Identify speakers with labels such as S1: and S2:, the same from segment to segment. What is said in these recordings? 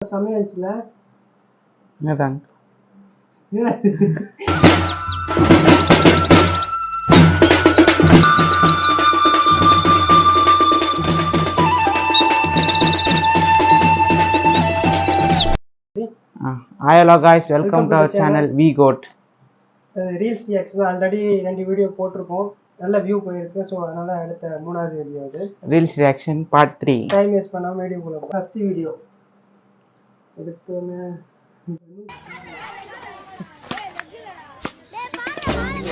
S1: சமையல்ல
S2: என்னதான் hello guys, welcome to our channel We Got
S1: reels reaction already 2 video போட்டுருக்கோம். நல்ல வியூ போயிருக்கு. ஸோ அதனால அடுத்த 3வது வீடியோ அது
S2: reels reaction part 3.
S1: Time waste பண்ணாம வீடியோ போலாம். ஃபர்ஸ்ட் வீடியோ எடுத்தோமே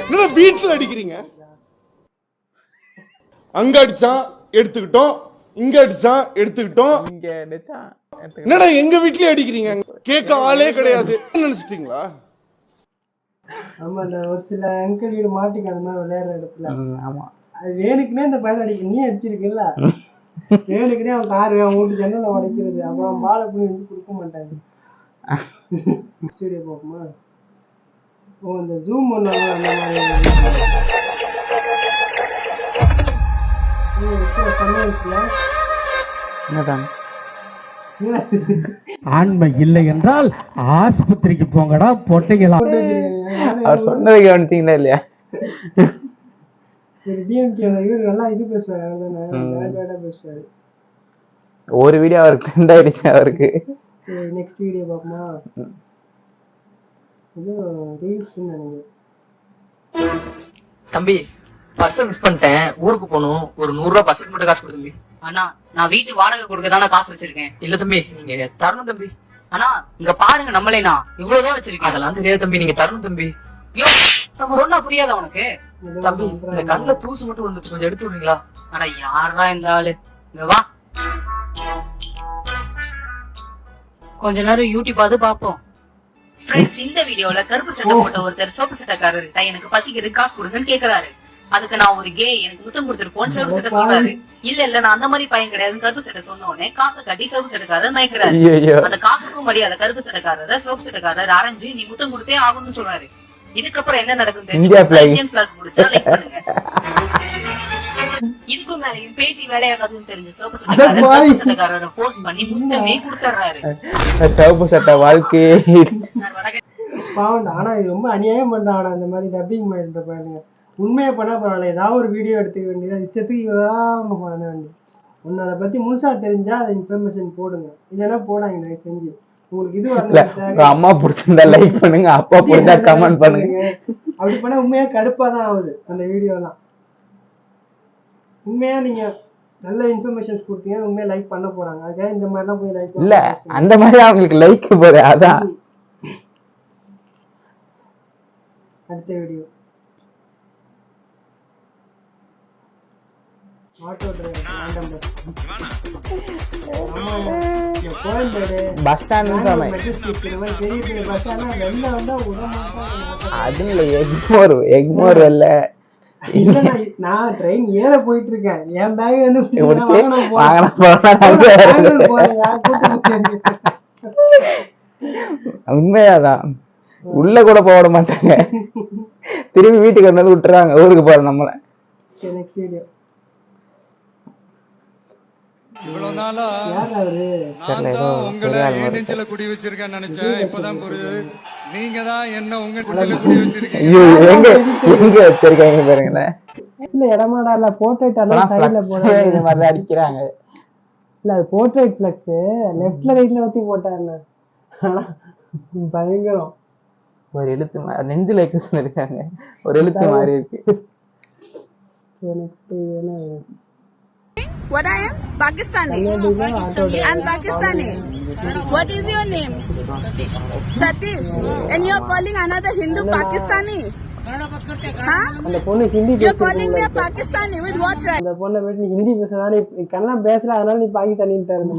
S3: என்ன பீட்ல அடிக்கிறீங்க? அங்க அடிச்சா எடுத்துக்கிட்டோம், இங்க அடிச்சா எடுத்துக்கிட்டோம்.
S2: இங்க நெச்சா
S3: என்னடா எங்க வீட்லயே அடிக்கிறீங்க? கேட்க ஆளே கிடையாது நினைச்சிட்டீங்களா?
S1: ஆமா, இந்த ஒரு சில அங்கிள் வீடு மாட்டிக்க அந்த மாதிரி விளையாடுற இடத்துல
S2: ஆமா
S1: அது வேணுக்குனே இந்த பையன் அடிக்க நீ அடிச்சிருக்கல வேணுக்குனே அவன் காரு அவன் வீட்டு ஜன்னலை உடைக்கிறது. அப்புறம் பாலை புண்ணி வந்து கொடுக்க மாட்டாங்க. ஸ்டூடியோ போகுமா? ஓ இந்த ஜூம் பண்ணுவாங்க அந்த மாதிரி
S2: என்னதான்
S4: ஆண்மை இல்லை என்றால் ஆஸ்பத்திரிக்கு போங்கடா பொட்டைங்களா.
S2: அவர் சொன்னதை கவனிச்சீங்களா இல்லையா?
S1: இவர் நல்லா இது பேசுவாரு. அவர் பேசுவாரு.
S2: ஒரு வீடியோ அவருக்கு ட்ரெண்ட் ஆயிடுச்சு. அவருக்கு
S1: நெக்ஸ்ட் வீடியோ பார்ப்போமா? இது ரீல்ஸ் நினைக்கிறேன்.
S5: தம்பி பஸ் மிஸ் பண்ணிட்டேன், ஊருக்கு போகணும். ஒரு 100 ரூபாய் பஸ்ஸுக்கு மட்டும் காசு கொடு தம்பி. அண்ணா நான் வீட்டு வாடகை கொடுக்க தானே காசு வச்சிருக்கேன். இல்ல தம்பி நீங்க தரணும் தம்பி. ஆனா இங்க பாருங்க நம்மளேனா இவ்வளவுதான் வச்சிருக்கேன். அதெல்லாம் தெரியாது தம்பி, நீங்க தரணும் தம்பி. ஐயோ நம்ம சொன்னா புரியாத உனக்கு? தம்பி இந்த கண்ணுல தூசு மட்டும் வந்துச்சு, கொஞ்சம் எடுத்து விடுறீங்களா? ஆனா யாரா இந்த ஆளு? இங்க வா, கொஞ்ச நேரம் யூடியூப் பார்த்து பாப்போம். ஃப்ரெண்ட்ஸ், இந்த வீடியோல கருப்பு சட்டை போட்ட ஒருத்தர் சோப்பு சட்டைக்காரர்கிட்ட எனக்கு பசிக்குது காசு கொடுங்கன்னு கேக்குறாரு. அதுக்கு நான் ஒரு கே எனக்கு முத்தம் கொடுத்துருப்போம் சோப்பு சட்டை சொல்றாரு. இல்ல நான் அந்த மாதிரி பையன் கிடையாது கருப்பு சட்டை சொன்ன உடனே காசை கட்டி சோப்பு சட்டைக்காரர் மயக்கிறாரு. அந்த காசுக்கும் மடியாத கருப்பு சட்டைக்காரரை சோப்பு சட்டைக்காரர் அரைஞ்சு நீ முத்தம் கொடுத்தே ஆகணும்னு சொல்றாரு. இதுக்கப்புறம் என்ன நடக்கும் இந்தியன் பிளாக் முடிச்சா லைக் பண்ணுங்க. இதுக்கும் மேலையும் பேசி வேலையாகாதுன்னு தெரிஞ்ச சோப்பு சட்டைக்காரரை போர்ஸ் பண்ணி முத்தமே கொடுத்துறாரு.
S2: சோப்பு சட்டை வாழ்க்கையே
S1: பாவம். ஆனா இது ரொம்ப அநியாயம் பண்றான் இந்த மாதிரி டப்பிங் பண்ற பாருங்க. உண்மையை பண்ணா பரவாயில்ல, ஏதாவது ஒரு வீடியோ எடுத்துக்க வேண்டியது இஷ்டத்துக்கு இவ்வளோ பண்ண வேண்டியது. ஒன்று அதை பத்தி முழுசா தெரிஞ்சா அதை இன்ஃபர்மேஷன் போடுங்க, இல்லைன்னா போடாங்க தயவு செஞ்சு. உங்களுக்கு இது வரல,
S2: அம்மா பிடிச்சிருந்தா லைக் பண்ணுங்க, அப்பா பிடிச்சா கமெண்ட் பண்ணுங்க.
S1: அப்படி பண்ணா உண்மையா கடுப்பா தான் ஆகுது அந்த வீடியோலாம். உண்மையா நீங்க நல்ல இன்ஃபர்மேஷன்ஸ் கொடுத்தீங்க, உண்மையா லைக் பண்ண போறாங்க. அதுக்காக இந்த மாதிரிலாம் போய் லைக்
S2: இல்ல அந்த மாதிரி அவங்களுக்கு லைக் போகுது. அதான்
S1: அடுத்த video auto driver
S2: bus stand அது இல்ல எக்மோர் இல்ல.
S1: நான் ட்ரெயின் ஏற போயிட்டு இருக்கேன், என் பேக் வந்து
S2: உண்மையாதான் உள்ள கூட போட மாட்டாங்க, திரும்பி வீட்டுக்கு வந்து விட்டுறாங்க ஊருக்கு போற நம்மள.
S1: நெக்ஸ்ட் வீடியோ
S6: இவ்வளவு நாளா நான் தான் உங்களை என் நெஞ்சில குடி வச்சிருக்கேன் நினைச்சேன். இப்பதான் புரியுது நீங்க தான் என்ன உங்க நெஞ்சில குடி வச்சிருக்கீங்க.
S2: எங்க வச்சிருக்காங்க பாருங்களேன்.
S1: இடமாடா இல்ல போர்ட்ரைட் எல்லாம் சைடுல போடுறாங்க,
S2: இந்த மாதிரி அடிக்கிறாங்க.
S1: இல்ல அது போர்ட்ரைட் ஃபிளக்ஸ் லெஃப்ட்ல ரைட்ல ஊத்தி போட்டாங்க. பயங்கரம்.
S2: ஒரு எழுத்து நெஞ்சில இருக்காங்க, ஒரு எழுத்து மாறி இருக்கு.
S7: What I am? Pakistani. I'm Pakistani. What is your name? Satish. And you're calling another Hindu Pakistani? Huh? You're calling me a Pakistani with what right?
S1: அந்த பொண்ணை போய் நீ ஹிந்தி பேசுறதால கண்ணா பேசுற, அதனால நீ பாகிஸ்தானின்னு இருந்த.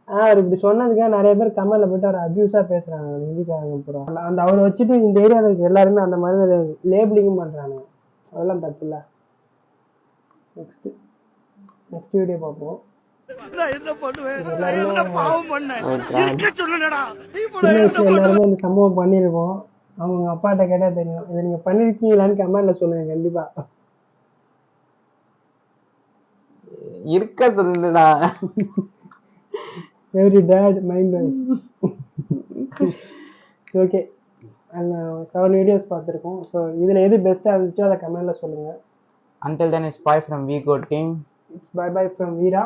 S1: அவர் இப்படி சொன்னதுக்காக நிறைய பேர் கமெண்ட்ல போயிட்டு அவர் அபியூஸா பேசுறாங்க ஹிந்திக்காரங்க. அப்புறம் அந்த அவரை வச்சுட்டு இந்த ஏரியாவில் எல்லாருமே அந்த மாதிரி லேபிளிங்கும் பண்றாங்க. அதெல்லாம் தப்பு இல்ல. நெக்ஸ்ட் வீடியோ பார்ப்போம். எல்லாருமே இந்த சம்பவம் பண்ணிருக்கோம். அவங்க அப்பாட்ட கேட்டா தெரியும். இதை நீங்க பண்ணிருக்கீங்களான்னு கமெண்ட்ல சொல்லுங்க கண்டிப்பா.
S2: இருக்க சொல்லுடா.
S1: Very bad mind voice. Okay, அந்த 7 வீடியோஸ் பார்த்துருக்கோம். ஸோ இதில் எது பெஸ்ட்டாக இருந்துச்சோ அதை கமெண்ட்டில் சொல்லுங்கள்.
S2: Until then, it's bye from Vigo team.
S1: It's bye bye from Veera.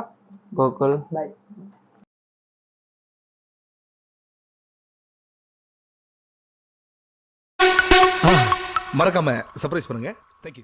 S2: Gokul.
S1: Bye.
S8: மறக்காம சர்ப்ரைஸ் பண்ணுங்க. தேங்க்யூ.